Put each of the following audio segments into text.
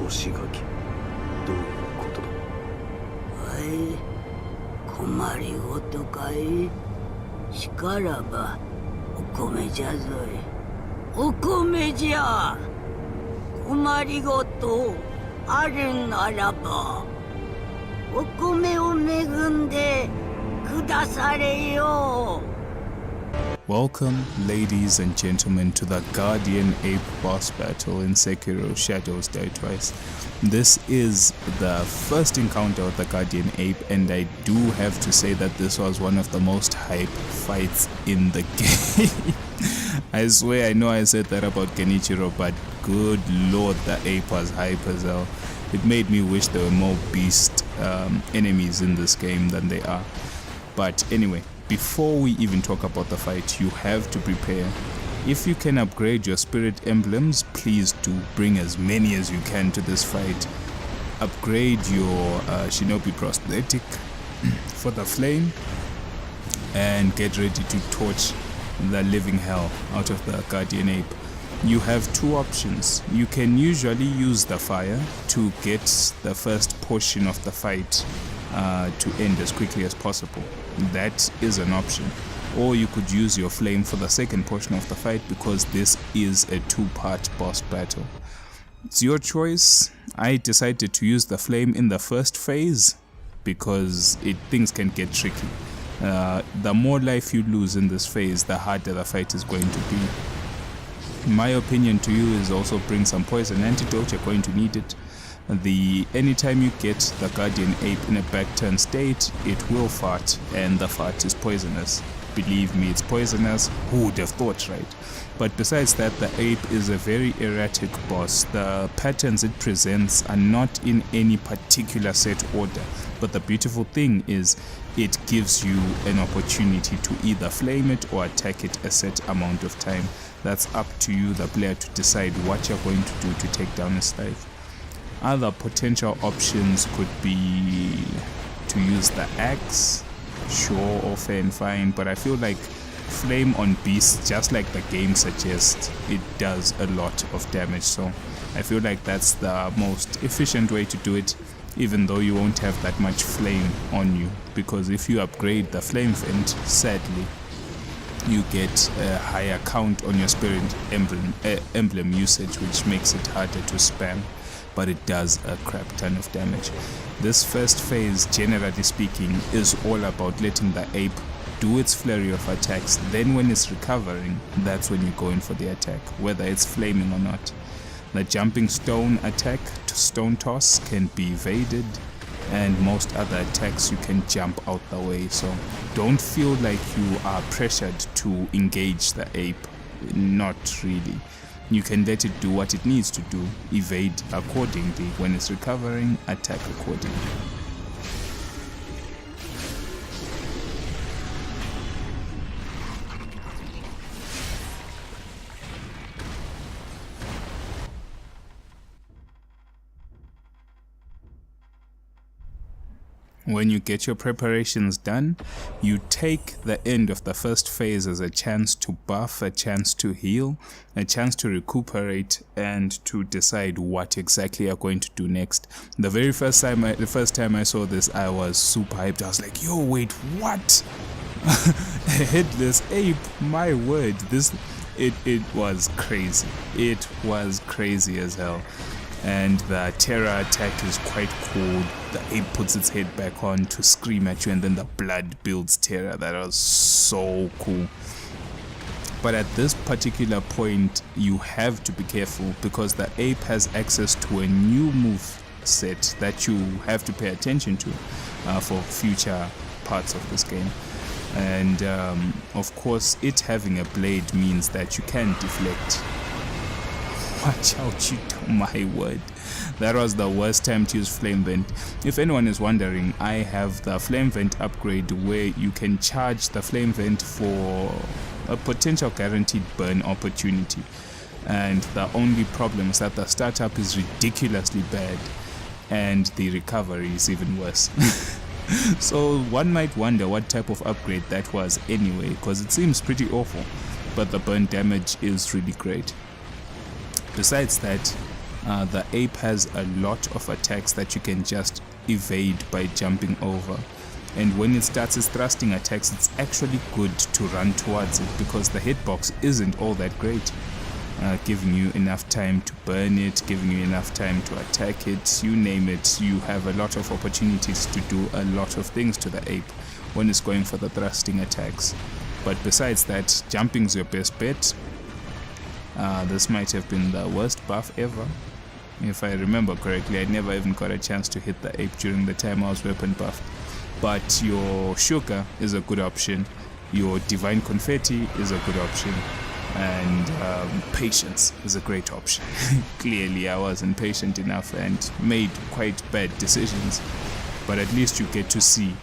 し書き、どういうことだ。はい、困りごとかい。しからばお米じゃぞい。お米じゃ。困りごとあるならばお米を恵んでくだされよ。Welcome, ladies and gentlemen, to the Guardian Ape boss battle in Sekiro Shadows Die Twice. This is the first encounter with the Guardian Ape, and I do have to say that this was one of the most hype fights in the game. I swear, I know I said that about Genichiro, but good lord, the ape was hype as hell. It made me wish there were more beast enemies in this game than they are. But anyway, before we even talk about the fight, you have to prepare. If you can upgrade your spirit emblems, please do bring as many as you can to this fight. Upgrade your shinobi prosthetic for the flame and get ready to torch the living hell out of the Guardian Ape. You have two options. You can usually use the fire to get the first portion of the fight to end as quickly as possible. That is an option. Or you could use your flame for the second portion of the fight, because this is a two-part boss battle. It's your choice. I decided to use the flame in the first phase because things can get tricky. The more life you lose in this phase, the harder the fight is going to be. My opinion to you is also bring some poison antidote. You're going to need it. Anytime you get the Guardian Ape in a back turn state, it will fart, and the fart is poisonous. Believe me, it's poisonous. Who would have thought, right? But besides that, the ape is a very erratic boss. The patterns it presents are not in any particular set order, but the beautiful thing is it gives you an opportunity to either flame it or attack it a set amount of time. That's up to you, the player, to decide what you're going to do to take down its life. Other potential options could be to use the axe, sure, or fair and fine, but I feel like flame on beasts, just like the game suggests, it does a lot of damage, so I feel like that's the most efficient way to do it, even though you won't have that much flame on you, because if you upgrade the flame vent, sadly, you get a higher count on your spirit emblem usage, which makes it harder to spam, but it does a crap ton of damage. This first phase, generally speaking, is all about letting the ape do its flurry of attacks. Then when it's recovering, that's when you go in for the attack, whether it's flaming or not. The jumping stone attack to stone toss can be evaded, and most other attacks you can jump out the way, so don't feel like you are pressured to engage the ape. Not really. You can let it do what it needs to do, evade accordingly. When it's recovering, attack accordingly. When you get your preparations done, you take the end of the first phase as a chance to buff, a chance to heal, a chance to recuperate, and to decide what exactly you're going to do next. The first time I saw this, I was super hyped. I was like, yo, wait, what? A headless ape, my word. It was crazy. It was crazy as hell. And the terror attack is quite cool. The ape puts its head back on to scream at you, and then the blood builds terror. That was so cool. But at this particular point, you have to be careful, because the ape has access to a new move set that you have to pay attention to for future parts of this game. And of course, it having a blade means that you can deflect. Watch out, you do, my word. That was the worst time to use flame vent. If anyone is wondering, I have the flame vent upgrade where you can charge the flame vent for a potential guaranteed burn opportunity. And the only problem is that the startup is ridiculously bad and the recovery is even worse. So one might wonder what type of upgrade that was anyway, because it seems pretty awful, but the burn damage is really great. Besides that, The ape has a lot of attacks that you can just evade by jumping over. And when it starts its thrusting attacks, it's actually good to run towards it because the hitbox isn't all that great. Giving you enough time to burn it, giving you enough time to attack it, you name it. You have a lot of opportunities to do a lot of things to the ape when it's going for the thrusting attacks. But besides that, jumping's your best bet. This might have been the worst buff ever. If I remember correctly, I never even got a chance to hit the ape during the time I was weapon buffed. But your sugar is a good option, your divine confetti is a good option, and patience is a great option. Clearly I wasn't patient enough and made quite bad decisions, but at least you get to see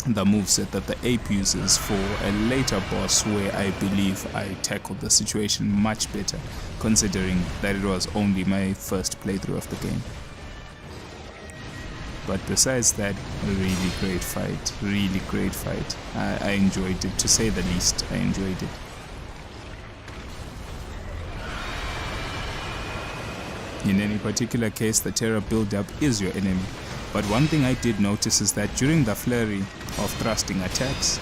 the moveset that the ape uses for a later boss, where I believe I tackled the situation much better, considering that it was only my first playthrough of the game. But besides that, a really great fight, really great fight. I enjoyed it, to say the least. I enjoyed it. In any particular case, the terror build-up is your enemy. But one thing I did notice is that during the flurry of thrusting attacks,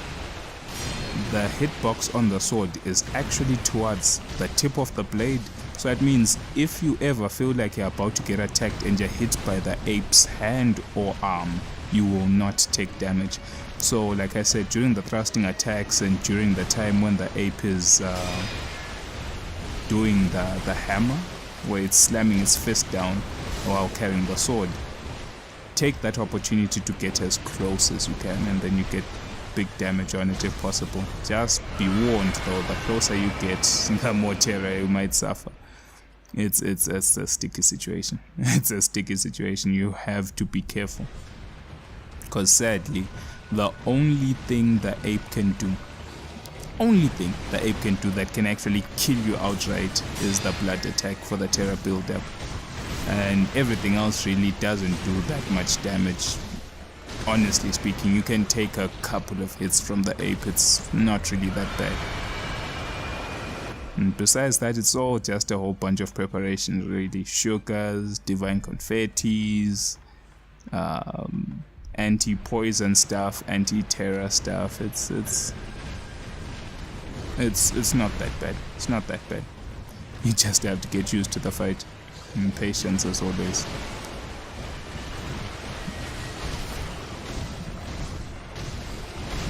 the hitbox on the sword is actually towards the tip of the blade. So that means if you ever feel like you're about to get attacked and you're hit by the ape's hand or arm, you will not take damage. So like I said, during the thrusting attacks and during the time when the ape is doing the hammer, where it's slamming its fist down while carrying the sword, take that opportunity to get as close as you can, and then you get big damage on it if possible. Just be warned though, the closer you get, the more terror you might suffer. It's a sticky situation. It's a sticky situation. You have to be careful, because sadly the only thing the ape can do that can actually kill you outright is the blood attack for the terror build-up, and everything else really doesn't do that much damage. Honestly speaking, you can take a couple of hits from the ape, it's not really that bad. And besides that, it's all just a whole bunch of preparations really. Sugars, divine confettis, anti-poison stuff, anti-terror stuff. It's not that bad. It's not that bad. You just have to get used to the fight. And patience as always.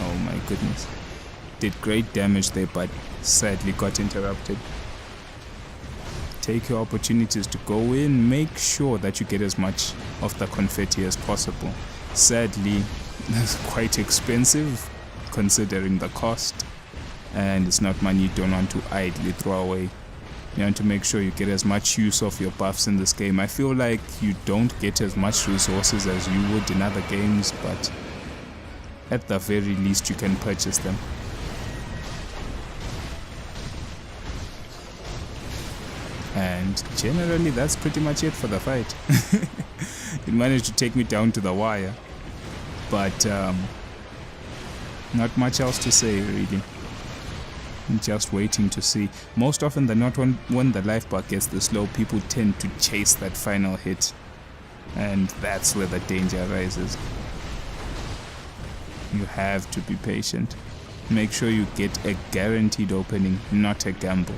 Oh my goodness. Did great damage there, but sadly got interrupted. Take your opportunities to go in. Make sure that you get as much of the confetti as possible. Sadly, it's quite expensive considering the cost, and it's not money you don't want to idly throw away. You want to make sure you get as much use of your buffs in this game. I feel like you don't get as much resources as you would in other games, but at the very least you can purchase them. And generally that's pretty much it for the fight. It managed to take me down to the wire, but not much else to say really. I'm just waiting to see. Most often than not, when the life bar gets this low, people tend to chase that final hit, and that's where the danger arises. You have to be patient. Make sure you get a guaranteed opening, not a gamble.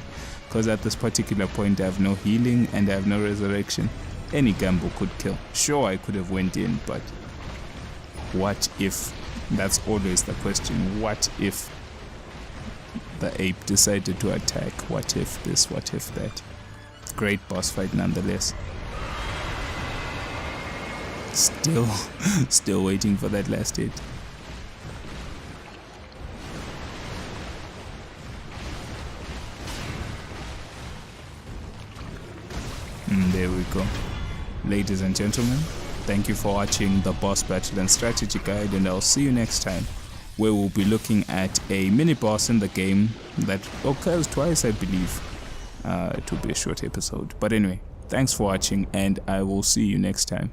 Because at this particular point I have no healing and I have no resurrection. Any gamble could kill. Sure, I could have went in, but what if? That's always the question. What if the ape decided to attack? What if this? What if that? Great boss fight nonetheless. Still waiting for that last hit. There we go. Ladies and gentlemen, thank you for watching the boss battle and strategy guide, and I'll see you next time, where we'll be looking at a mini boss in the game that occurs twice, I believe. It will be a short episode, but anyway, thanks for watching and I will see you next time.